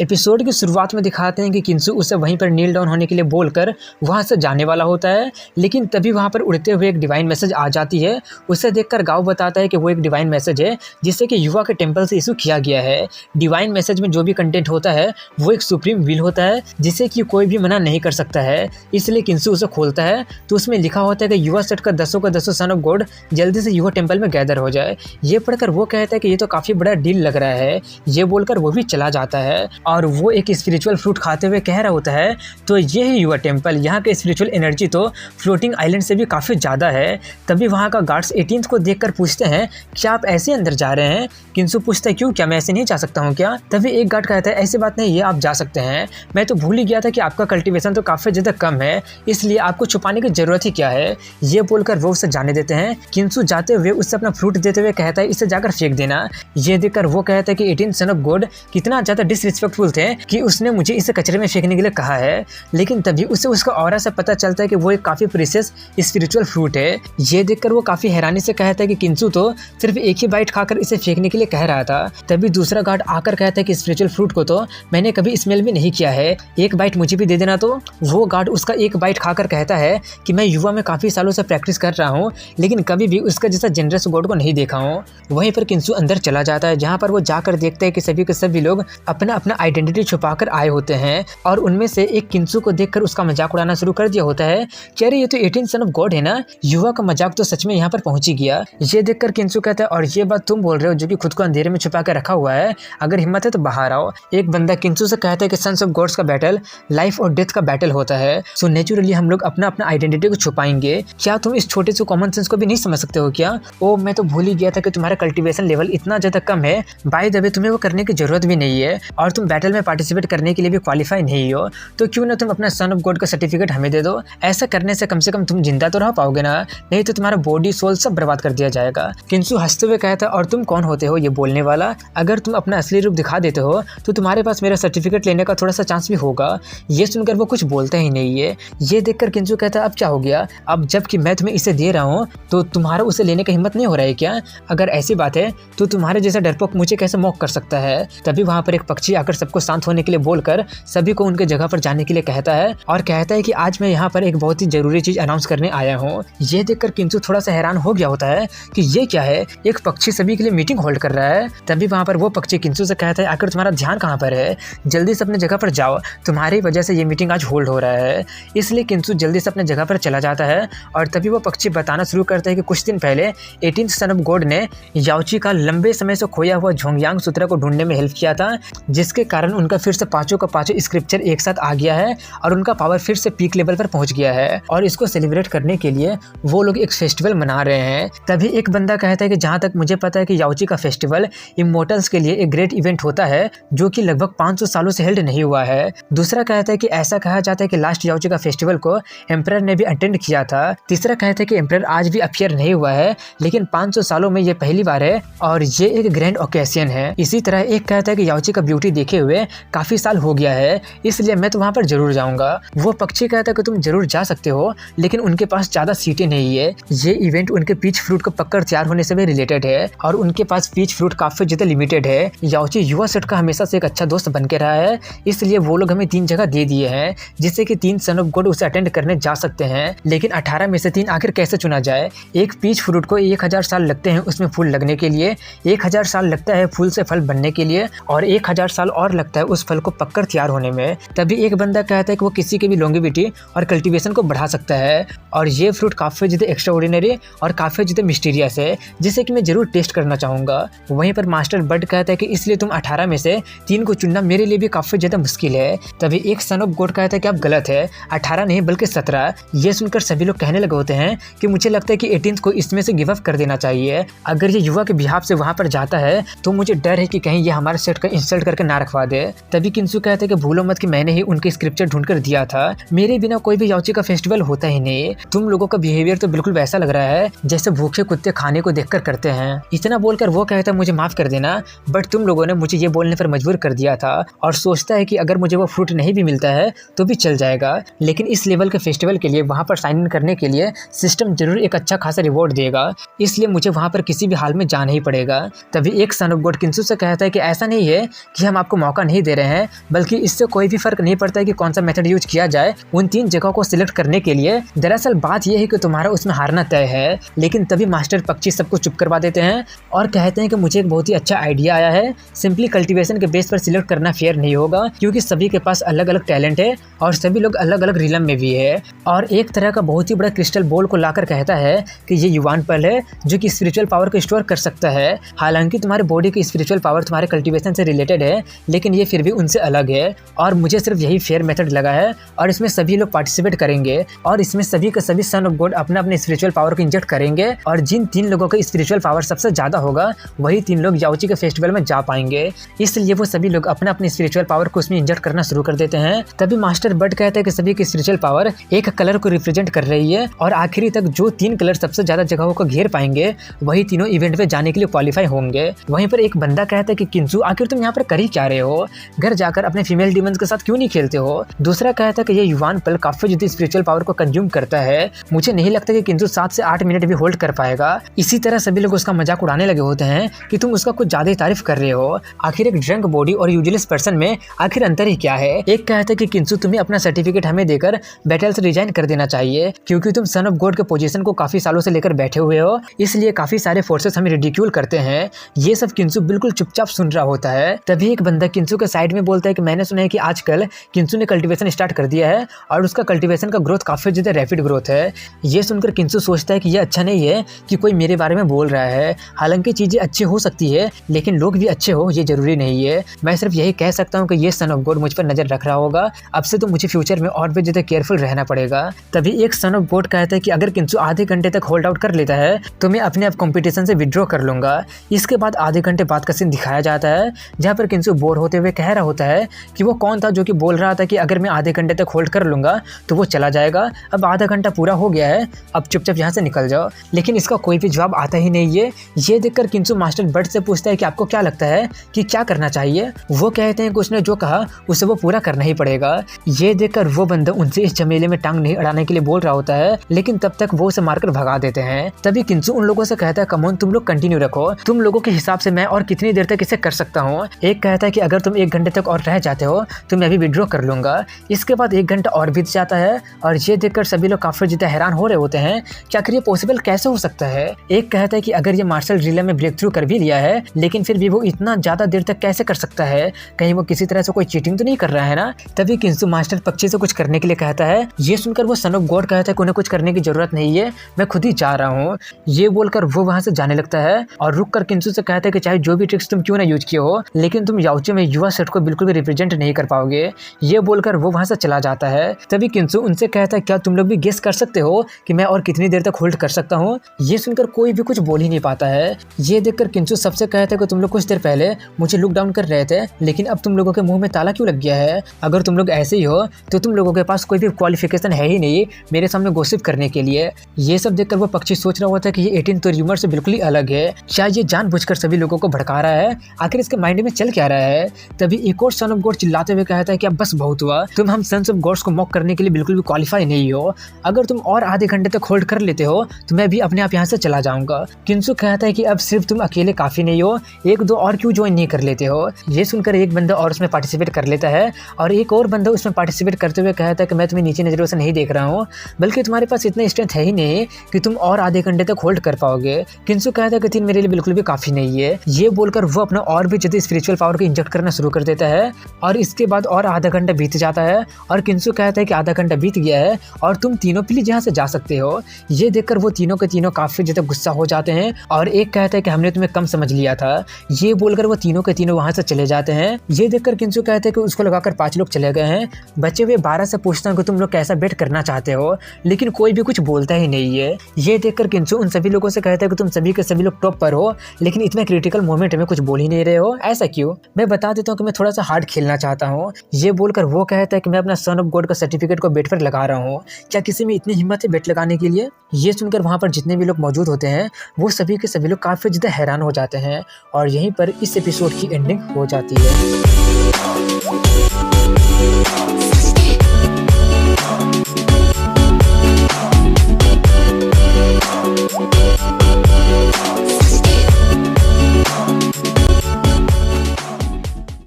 Episode की शुरुआत में दिखाते हैं कि किंसु उसे वहीं पर नील डाउन होने के लिए बोलकर वहां से जाने वाला होता है, लेकिन तभी वहां पर उड़ते हुए एक डिवाइन मैसेज आ जाती है। उसे देखकर गाओ बताता है कि वो एक डिवाइन मैसेज है जिसे कि युवा के टेम्पल से इशू किया गया है। डिवाइन मैसेज में जो भी कंटेंट होता है वो एक सुप्रीम विल होता है जिसे कि कोई भी मना नहीं कर सकता है, इसलिए किंसु उसे खोलता है तो उसमें लिखा होता है कि युवा सेट का 10 सन ऑफ गॉड जल्दी से युवा टेम्पल में गैदर हो जाए। ये पढ़कर वो कहता है कि ये तो काफी बड़ा डील लग रहा है। ये बोलकर वो भी चला जाता है और वो एक स्पिरिचुअल फ्रूट खाते हुए कह रहा होता है तो ये है युवा टेम्पल, यहाँ के स्पिरिचुअल एनर्जी तो फ्लोटिंग आइलैंड से भी काफ़ी ज़्यादा है। तभी वहाँ का गार्ड्स 18th को देखकर पूछते हैं क्या आप ऐसे अंदर जा रहे हैं। किंसु पूछता है क्यों, क्या मैं ऐसे नहीं जा सकता हूँ क्या। तभी एक गार्ड कहता है ऐसी बात नहीं, ये आप जा सकते हैं, मैं तो भूल ही गया था कि आपका कल्टीवेशन तो काफ़ी ज़्यादा कम है, इसलिए आपको छुपाने की ज़रूरत ही क्या है। ये बोलकर वो उसे जाने देते हैं। किंसु जाते हुए उससे अपना फ्रूट देते हुए कहता है इसे जाकर फेंक देना। ये देखकर वो कहता है कि 18 सन ऑफ गॉड कितना ज़्यादा डिसरिस्पेक्टफुल थे कि उसने मुझे इसे कचरे में फेंकने के लिए कहा है। लेकिन तभी उसे उसका ऑरा से पता चलता है कि वो एक काफ़ी प्रीशियस स्पिरिचुअल फ्रूट है। ये देखकर वो काफ़ी हैरानी से कहता है कि किंसु तो सिर्फ एक ही बाइट खाकर इसे फेंकने के लिए कह रहा था। तभी दूसरा गार्ड आकर कहता है कि स्पिरिचुअल फ्रूट को तो मैंने कभी स्मेल भी नहीं किया है, एक बाइट मुझे भी दे देना। तो वो गार्ड उसका एक बाइट खाकर कहता है कि मैं युवा में काफ़ी सालों से प्रैक्टिस कर रहा हूँ लेकिन कभी भी उसका जैसा जनरस गॉड को नहीं देखा हूँ। वहीं पर किंसु अंदर चला जाता है जहाँ पर वो जाकर देखता है कि सभी के सभी लोग अपना अपना आइडेंटिटी छुपाकर आए होते हैं और उनमें से एक किंसु को देखकर उसका मजाक उड़ाना शुरू कर दिया होता है कि अरे ये तो 18 सन ऑफ गॉड है ना, युवा का मजाक तो सच में यहाँ पर पहुंच ही गया। ये देखकर किंसु कहता है और ये बात तुम बोल रहे हो जो कि खुद को अंधेरे में छुपा कर रखा हुआ है, अगर हिम्मत है तो बाहर आओ। एक बंदा किंसु से कहता है कि सन्स ऑफ गॉड्स का बैटल लाइफ और डेथ का बैटल होता है, सो नेचुरली हम लोग अपना अपना आइडेंटिटी को छुपाएंगे। क्या तुम इस छोटे से कॉमन सेंस को भी नहीं समझ सकते हो क्या। ओ मैं तो भूल ही गया था कि तुम्हारा कल्टीवेशन लेवल इतना ज्यादा कम है, बाय द वे तुम्हें वो करने की जरूरत भी नहीं है और तुम बैटल में पार्टिसिपेट करने के लिए भी क्वालिफाई नहीं हो, तो क्यों ना तुम अपना सन ऑफ गॉड का सर्टिफिकेट हमें दे दो। ऐसा करने से कम तुम जिंदा तो रह पाओगे ना, नहीं तो तुम्हारा बॉडी सोल सब बर्बाद कर दिया जाएगा। किंसु हंसते हुए कहता है और तुम कौन होते हो ये बोलने वाला, अगर तुम अपना असली रूप दिखा देते हो तो तुम्हारे पास मेरा सर्टिफिकेट लेने का थोड़ा सा चांस भी होगा। ये सुनकर वो कुछ बोलता ही नहीं है। ये देखकर किंसु कहता है अब क्या हो गया, अब जबकि मैं तुम्हें इसे दे रहा हूँ तो तुम्हारा उसे लेने का हिम्मत नहीं हो रहा है क्या। अगर ऐसी बात है तो तुम्हारे जैसा डरपोक मुझे कैसे मॉक कर सकता है। तभी वहां पर एक पक्षी आकर सबको शांत होने के लिए बोलकर सभी को उनके जगह पर जाने के लिए कहता है और कहता है कि आज मैं यहाँ पर एक बहुत ही जरूरी चीज अनाउंस करने आया हूँ। ये देखकर किंसु थोड़ा सा हैरान हो गया होता है कि ये क्या है, एक पक्षी सभी के लिए मीटिंग होल्ड कर रहा है। तभी वहां पर वो पक्षी किंसु से कहता है आखिर तुम्हारा ध्यान कहाँ पर है, जल्दी से अपने जगह पर जाओ, तुम्हारी वजह से ये मीटिंग आज होल्ड हो रहा है। इसलिए किंसु जल्दी से अपने जगह पर चला जाता है और तभी वो पक्षी बताना शुरू करता है कि कुछ दिन पहले 18 सन ऑफ गॉड ने याओची का लंबे समय से खोया हुआ झोंगयांग सूत्र को ढूंढने में हेल्प किया था, जिसके कारण उनका फिर से पांचों का पांचों स्क्रिप्चर एक साथ आ गया है और उनका पावर फिर से पीक लेवल पर पहुंच गया है और इसको सेलिब्रेट करने के लिए वो लोग एक फेस्टिवल मना रहे हैं। तभी एक बंदा कहता है कि जहां तक मुझे पता है कि याओची का फेस्टिवल इमोर्टल्स के लिए एक ग्रेट इवेंट होता है जो कि लगभग 500 सालों से हेल्ड नहीं हुआ है। दूसरा कहता है कि ऐसा कहा जाता है कि लास्ट याओची का फेस्टिवल को एम्परर ने भी अटेंड किया था। तीसरा कहता है कि एम्परर आज भी अपियर नहीं हुआ है लेकिन 500 सालों में ये पहली बार है और ये एक ग्रैंड ओकेजन है। इसी तरह एक कहता है कि याओची का ब्यूटी देखे हुए काफी साल हो गया है, इसलिए मैं तो वहां पर जरूर जाऊंगा। वो पक्षी कहता है कि तुम जरूर जा सकते हो लेकिन उनके पास ज्यादा सीटें नहीं है। ये इवेंट उनके पीच फ्रूट को पककर तैयार होने से भी रिलेटेड है और उनके पास पीच फ्रूट काफी ज्यादा लिमिटेड है। याओची युवा सेट का हमेशा से एक अच्छा दोस्त बन के रहा है, इसलिए वो लोग हमें 3 जगह दे दिए हैं जिससे कि 3 सन ऑफ गॉड उसे अटेंड करने जा सकते हैं। लेकिन 18 में से 3 आखिर कैसे चुना जाए। एक पीच फ्रूट को 1000 साल लगते हैं उसमें फूल लगने के लिए, 1000 साल लगता है फूल से फल बनने के लिए और 1000 साल और लगता है उस फल को पककर तैयार होने में। तभी एक बंदा कहता है कि वो किसी की भी लॉन्गेविटी और कल्टीवेशन को बढ़ा सकता है और ये फ्रूट काफी ज्यादा एक्स्ट्राऑर्डिनरी और काफी ज्यादा मिस्टीरियस है जिसे कि मैं जरूर टेस्ट करना चाहूंगा। वहीं पर मास्टर बर्ड कहता है कि इसलिए तुम 18 में से 3 को चुनना मेरे लिए भी काफी ज्यादा मुश्किल है। तभी एक सन ऑफ गॉड कहता है कि आप गलत है, 18 नहीं बल्कि 17। ये सुनकर सभी लोग कहने लगे होते हैं कि मुझे लगता है कि 18th को इसमें से गिव अप कर देना चाहिए। अगर ये युवा के बिहाफ से वहां पर जाता है तो मुझे डर है कि कहीं ये हमारे सेट का इंसल्ट करके ना रखवा दे। तभी किंसु कहते हैं कि भूलो मत कि मैंने ही उनके स्क्रिप्चर ढूंढ कर दिया था, मेरे बिना कोई भी याओची का फेस्टिवल होता ही नहीं। तुम लोगों का बिहेवियर तो बिल्कुल वैसा लग रहा है जैसे भूखे कुत्ते खाने को देखकर करते हैं। इतना बोलकर वो कहता है मुझे माफ कर देना बट तुम लोगों ने मुझे ये बोलने पर मजबूर कर दिया था और सोचता है कि अगर मुझे वो फ्रूट नहीं भी मिलता है तो भी चल जाएगा, लेकिन इस लेवल के फेस्टिवल के लिए वहां पर साइन इन करने के लिए सिस्टम जरूर एक अच्छा खासा रिवॉर्ड देगा, इसलिए मुझे वहां पर किसी भी हाल में जाना ही पड़ेगा। तभी एक सन ऑफ गॉड किंसु से कहता है कि ऐसा नहीं है कि हम आपको मौका नहीं दे रहे हैं, बल्कि इससे कोई भी फर्क नहीं पड़ता है कि कौन सा मेथड यूज किया जाए उन 3 जगहों को सिलेक्ट करने के लिए। दरअसल बात यह है कि तुम्हारा उसमें हारना तय है। लेकिन तभी मास्टर पक्षी सबको चुप करवा देते हैं और कहते हैं कि मुझे एक बहुत ही अच्छा आइडिया आया है। सिंपली कल्टीवेशन के बेस पर सिलेक्ट करना फेयर नहीं होगा, क्योंकि सभी के पास अलग अलग टैलेंट है और सभी लोग अलग अलग रिलम में भी है। और एक तरह का बहुत ही बड़ा क्रिस्टल बॉल को लाकर कहता है कि ये युवान पल है जो कि स्पिरिचुअल पावर को स्टोर कर सकता है। हालांकि तुम्हारे बॉडी की स्पिरिचुअल पावर तुम्हारे कल्टीवेशन से रिलेटेड है, लेकिन ये फिर भी उनसे अलग है और मुझे सिर्फ यही फेयर मेथड लगा है और इसमें सभी लोग पार्टिसिपेट करेंगे और इसमें सभी के सभी सन ऑफ गॉड अपने अपने स्पिरिचुअल पावर को इंजेक्ट करेंगे और जिन 3 लोगों का स्पिरिचुअल पावर सबसे ज्यादा होगा वही 3 लोग याओची के फेस्टिवल में जा पाएंगे। इसलिए वो सभी लोग अपने अपने स्पिरिचुअल पावर को उसमें इंजेक्ट करना शुरू कर देते हैं। तभी मास्टर बट कहते हैं कि सभी की स्पिरिचुअल पावर एक कलर को रिप्रेजेंट कर रही है और आखिरी तक जो 3 कलर सबसे ज्यादा जगहों को घेर पाएंगे वही तीनों इवेंट में जाने के लिए क्वालिफाई होंगे। वहीं पर एक बंदा कहता है कि किंजू आखिर तुम यहाँ पर कर ही क्या रहे हो, घर जाकर अपने फीमेल डीमंस के साथ क्यों नहीं खेलते हो। दूसरा कहता है कि ये युवान पल काफी ज्यादा स्पिरिचुअल पावर को कंज्यूम करता है, मुझे नहीं लगता कि किंजू 7 से 8 मिनट भी होल्ड कर पाएगा। इसी तरह सभी लोग उसका मजाक उड़ाने लगे होते हैं कि तुम उसका कुछ ज्यादा ही तारीफ कर रहे हो। आखिर एक ड्रंक बॉडी और यूजलेस पर्सन में आखिर अंतर ही क्या है। एक कहता है कि किंजू तुम्हें अपना सर्टिफिकेट हमें देकर बैटल से रिजाइन कर देना चाहिए, क्योंकि तुम सन ऑफ गॉड के पोजीशन को काफी सालों से लेकर बैठे हुए हो, इसलिए काफी सारे फोर्सेस हमें रिडिक्यूल करते हैं। ये सब किंजू बिल्कुल चुपचाप सुन रहा होता है। तभी एक बंदा किंजू के साइड में बोलता है कि मैंने सुना है कि आजकल किंजू ने कल्टीवेशन स्टार्ट कर दिया है और उसका कल्टीवेशन का ग्रोथ काफी ज्यादा रैपिड ग्रोथ है। ये सुनकर किंजू सोचता है कि ये अच्छा नहीं है कि कोई मेरे बारे में बोल रहा है। हालांकि चीजें अच्छी हो सकती है लेकिन लोग भी अच्छे हो ये जरूरी नहीं है। मैं सिर्फ यही कह सकता हूँ कि ये सन ऑफ गॉड मुझ पर नजर रख रहा होगा, अब से तो मुझे फ्यूचर में और भी ज्यादा केयरफुल रहना पड़ेगा। तभी एक सन ऑफ गॉड कहता है कि अगर किंजू आधे घंटे तक होल्ड आउट कर लेता है तो मैं अपने आप कंपटीशन से विड्रॉ कर लूंगा। इसके बाद आधे घंटे बाद का सीन दिखाया जाता है जहाँ पर किंजू बोर होते हुए कह रहा होता है कि वो कौन था जो कि बोल रहा था कि अगर मैं आधे घंटे तक होल्ड कर लूंगा तो वो चला जाएगा। अब आधा घंटा पूरा हो गया है, अब चुपचाप यहाँ से निकल जाओ। लेकिन इसका कोई भी जवाब आता ही नहीं है। ये देखकर किंजू मास्टर बट से पूछता है कि आपको क्या लगता है कि क्या करना चाहिए। वो कहते हैं कि उसने जो कहा उसे वो पूरा करना ही पड़ेगा। ये देखकर वो बंदा उनसे इस झमेले में टांग नहीं अड़ाने के लिए बोल रहा होता है, लेकिन तब तक वो उसे मारकर भगा देते हैं। तभी किंजू उन लोगों से कहता है कमोन तुम लोग कंटिन्यू रखो, तुम लोगों के हिसाब से मैं और कितनी देर तक इसे कर सकता हूँ। एक कहता है कि अगर तुम 1 घंटे तक और रह जाते हो तो मैं भी विड्रॉ कर लूंगा। इसके बाद 1 घंटा और बीत जाता है और ये देखकर सभी लोग काफी ज्यादा हैरान हो रहे होते हैं कि आखिर ये पॉसिबल कैसे हो सकता है। एक कहता है कि अगर ये मार्शल रिले में ब्रेक थ्रू कर भी लिया है लेकिन फिर भी वो इतना ज्यादा देर तक कैसे कर सकता है, कहीं वो किसी तरह से कोई चीटिंग तो नहीं कर रहा है ना। तभी किंजू मास्टर पक्षी से कुछ करने के लिए कहता है। ये सुनकर वो सन ऑफ गॉड कहता है कि उन्हें कुछ करने की जरूरत नहीं है, मैं खुद ही जा रहा हूँ। ये बोलकर वो वहां से जाने लगता है और रुक कर किंजू से कहता है कि चाहे जो भी ट्रिक्स तुम क्यों ना यूज किए हो लेकिन तुम याओची में युवा सेट को बिल्कुल भी रिप्रेजेंट नहीं कर पाओगे। ये बोलकर वो वहां से चला जाता है। तभी किंजू उनसे कहता है क्या तुम लोग भी गेस कर सकते हो कि मैं और कितनी देर तक होल्ड कर सकता हूँ। ये सुनकर कोई भी कुछ बोल ही नहीं पाता है। ये देखकर किंजू सबसे कहता है कि तुम लोग कुछ देर पहले मुझे लुक डाउन कर रहे थे लेकिन अब तुम लोगों के मुंह में ताला क्यों लग गया है। अगर तुम लोग ऐसे ही हो तो तुम लोगों के पास कोई भी क्वालिफिकेशन है ही नहीं मेरे सामने गोसिप करने के लिए। ये सब देखकर वो पक्षी सोच रहा होता है कि ये 18 तो र्यूमर से बिल्कुल ही अलग है, शायद ये जानबूझकर सभी लोगों को भड़का रहा है, आखिर इसके माइंड में चल क्या रहा है। तभी एक और सन ऑफ गॉड चिल्लाते हुए कहता है कि अब बस बहुत हुआ, तुम हम सन्स ऑफ गॉड्स को मॉक करने के लिए बिल्कुल भी क्वालिफाई नहीं हो। अगर तुम और आधे घंटे तक होल्ड कर लेते हो तो मैं भी अपने आप यहाँ से चला जाऊंगा। किंजू कहता है कि अब सिर्फ तुम अकेले काफी नहीं हो, 1-2 और क्यों ज्वाइन नहीं कर लेते हो। ये सुनकर एक बंदा और उसमें पार्टिसिपेट कर लेता है और एक और बंदा उसमें पार्टिसिपेट करते हुए कहता है कि मैं तुम्हें नीचे नजरों से नहीं देख रहा हूँ, बल्कि तुम्हारे पास इतना स्ट्रेंथ है ही नहीं कि तुम और आधे घंटे तक होल्ड कर पाओगे। किंजू कहता है कि 3 मेरे लिए बिल्कुल भी काफी नहीं है। ये बोलकर वो अपना और भी ज्यादा स्पिरिचुअल पावर को इंजेक्ट करना शुरू कर देता है और इसके बाद और आधा घंटा बीत जाता है और किंजू कहता है कि आधा घंटा बीत गया है और तुम तीनों प्लीज यहाँ से जा सकते हो। ये देखकर वो तीनों के तीनों काफी ज्यादा गुस्सा हो जाते हैं और एक कहता है कि हमने तुम्हें कम समझ लिया था। ये बोलकर वो तीनों के तीनों वहां से चले जाते हैं। ये देखकर किंजू कहते हैं कि उसको लगाकर 5 लोग चले गए हैं। बचे हुए 12 से पूछता हूँ कि तुम लोग कैसा बेट करना चाहते हो, लेकिन कोई भी कुछ बोलता ही नहीं है। ये देखकर किंजू उन सभी लोगों से कहता है कि तुम सभी के सभी लोग टॉप पर हो लेकिन इतने क्रिटिकल मोमेंट में कुछ बोल ही नहीं रहे हो, ऐसा क्यों। मैं बता देता हूँ कि मैं थोड़ा सा हार्ड खेलना चाहता हूँ। ये बोलकर वो कहता है कि मैं अपना सन ऑफ गॉड का सर्टिफिकेट को बेट पर लगा रहा हूँ, क्या किसी में इतनी हिम्मत है बेट लगाने के लिए। ये सुनकर वहाँ पर जितने भी लोग मौजूद होते हैं वो सभी के सभी लोग काफी ज्यादा हैरान हो जाते हैं और यहीं पर इस एपिसोड की एंडिंग हो जाती है।